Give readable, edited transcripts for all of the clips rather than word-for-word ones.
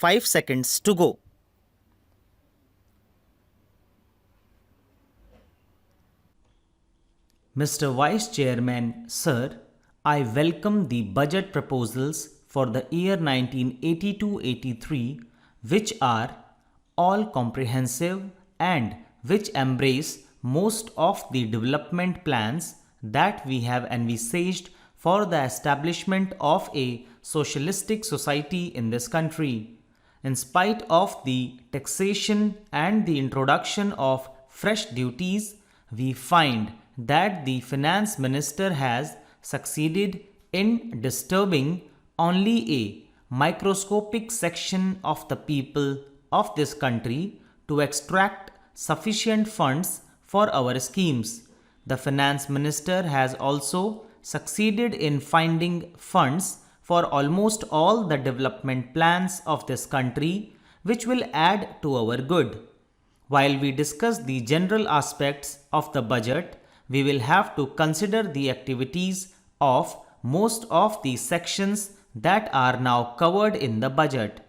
5 seconds to go. Mr. Vice Chairman, Sir, I welcome the budget proposals for the year 1982-83, which are all comprehensive and which embrace most of the development plans that we have envisaged for the establishment of a socialistic society in this country. In spite of the taxation and the introduction of fresh duties, we find that the finance minister has succeeded in disturbing only a microscopic section of the people of this country to extract sufficient funds for our schemes. The finance minister has also succeeded in finding funds for almost all the development plans of this country, which will add to our good. While we discuss the general aspects of the budget, we will have to consider the activities of most of the sections that are now covered in the budget.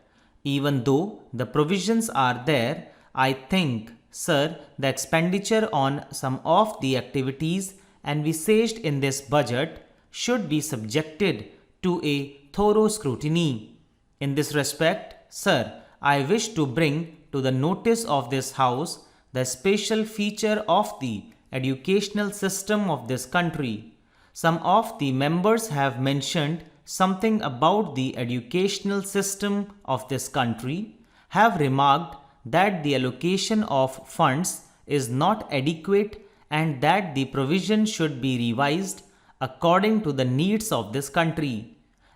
Even though the provisions are there, I think, sir, the expenditure on some of the activities envisaged in this budget should be subjected to a thorough scrutiny. In this respect, sir, I wish to bring to the notice of this House the special feature of the educational system of this country. Some of the members have mentioned something about the educational system of this country, have remarked that the allocation of funds is not adequate and that the provision should be revised according to the needs of this country.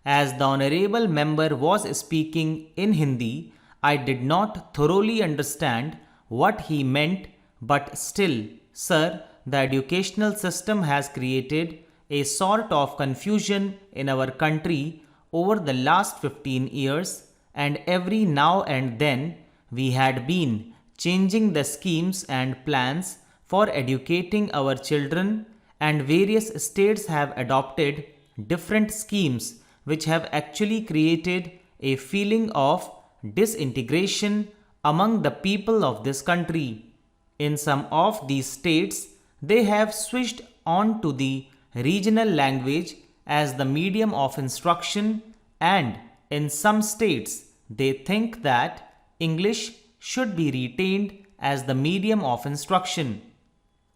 As the honorable member was speaking in Hindi, I did not thoroughly understand what he meant, but still, sir, the educational system has created a sort of confusion in our country over the last 15 years, and every now and then we had been changing the schemes and plans for educating our children, and various states have adopted different schemes which have actually created a feeling of disintegration among the people of this country. In some of these states, they have switched on to the regional language as the medium of instruction, and in some states, they think that English should be retained as the medium of instruction.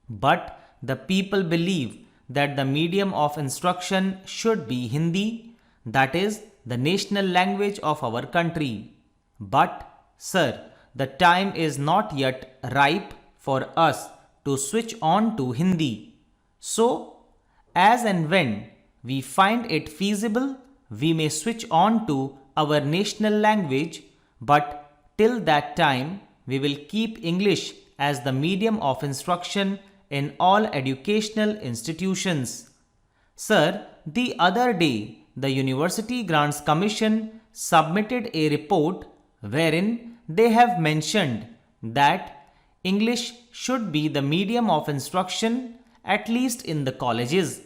But the people believe that the medium of instruction should be Hindi, that is, the national language of our country. But, sir, the time is not yet ripe for us to switch on to Hindi. So, as and when we find it feasible, we may switch on to our national language, but till that time, we will keep English as the medium of instruction in all educational institutions. Sir, the other day, the University Grants Commission submitted a report wherein they have mentioned that English should be the medium of instruction, at least in the colleges.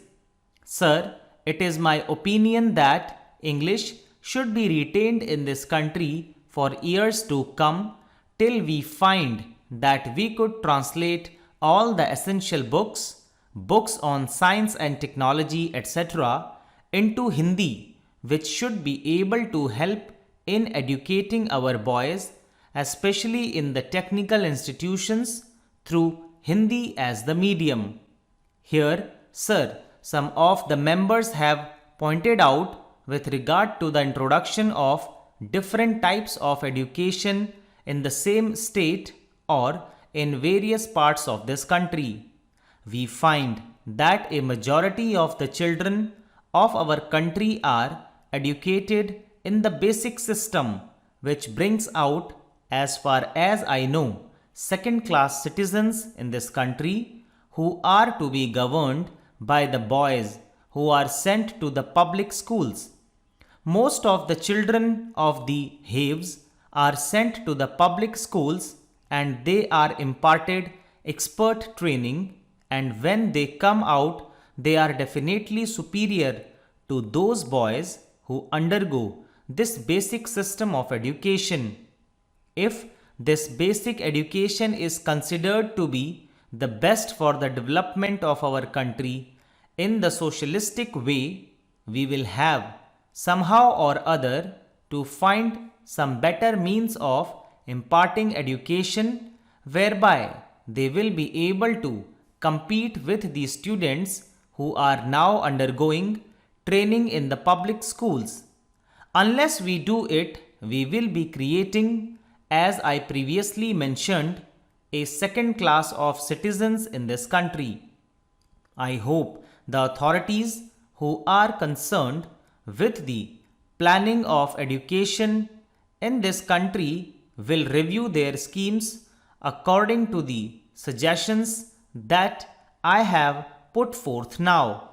Sir, it is my opinion that English should be retained in this country for years to come till we find that we could translate all the essential books, books on science and technology, etc., into Hindi, which should be able to help in educating our boys, especially in the technical institutions, through Hindi as the medium. Here, sir, some of the members have pointed out with regard to the introduction of different types of education in the same state or in various parts of this country. We find that a majority of the children of our country are educated in the basic system, which brings out, as far as I know, second-class citizens in this country who are to be governed by the boys who are sent to the public schools. Most of the children of the haves are sent to the public schools and they are imparted expert training, and when they come out, they are definitely superior to those boys who undergo this basic system of education. If this basic education is considered to be the best for the development of our country in the socialistic way, we will have somehow or other to find some better means of imparting education whereby they will be able to compete with the students who are now undergoing training in the public schools. Unless we do it, we will be creating, as I previously mentioned, a second class of citizens in this country. I hope the authorities who are concerned with the planning of education in this country will review their schemes according to the suggestions that I have put forth now.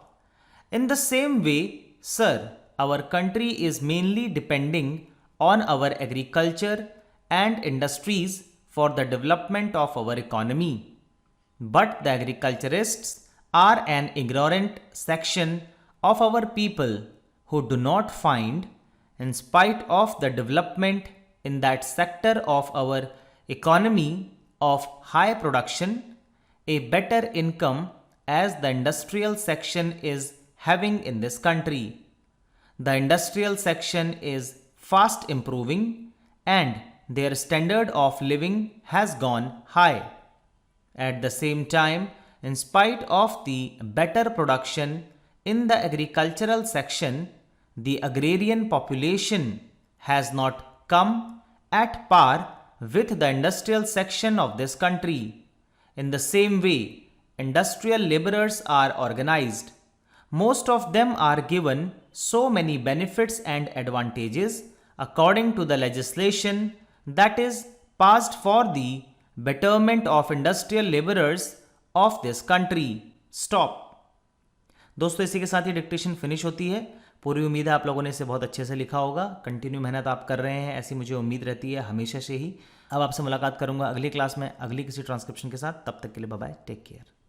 In the same way, sir, our country is mainly depending on our agriculture and industries for the development of our economy. But the agriculturists are an ignorant section of our people who do not find, in spite of the development in that sector of our economy of high production, a better income as the industrial section is having in this country. The industrial section is fast improving and their standard of living has gone high. At the same time, in spite of the better production in the agricultural section, the agrarian population has not come at par with the industrial section of this country. In the same way, industrial laborers are organized. Most of them are given so many benefits and advantages according to the legislation that is passed for the betterment of industrial laborers of this country. Stop. दोस्तों इसी के साथ ही dictation finish होती है। पूरी उम्मीद है आप लोगों ने इसे बहुत अच्छे से लिखा होगा। कंटिन्यू मेहनत आप कर रहे हैं, ऐसी मुझे उम्मीद रहती है हमेशा से ही। अब आपसे मुलाकात करूंगा अगली क्लास में अगली किसी ट्रांसक्रिप्शन के साथ। तब तक के लिए बाय बाय, टेक केयर।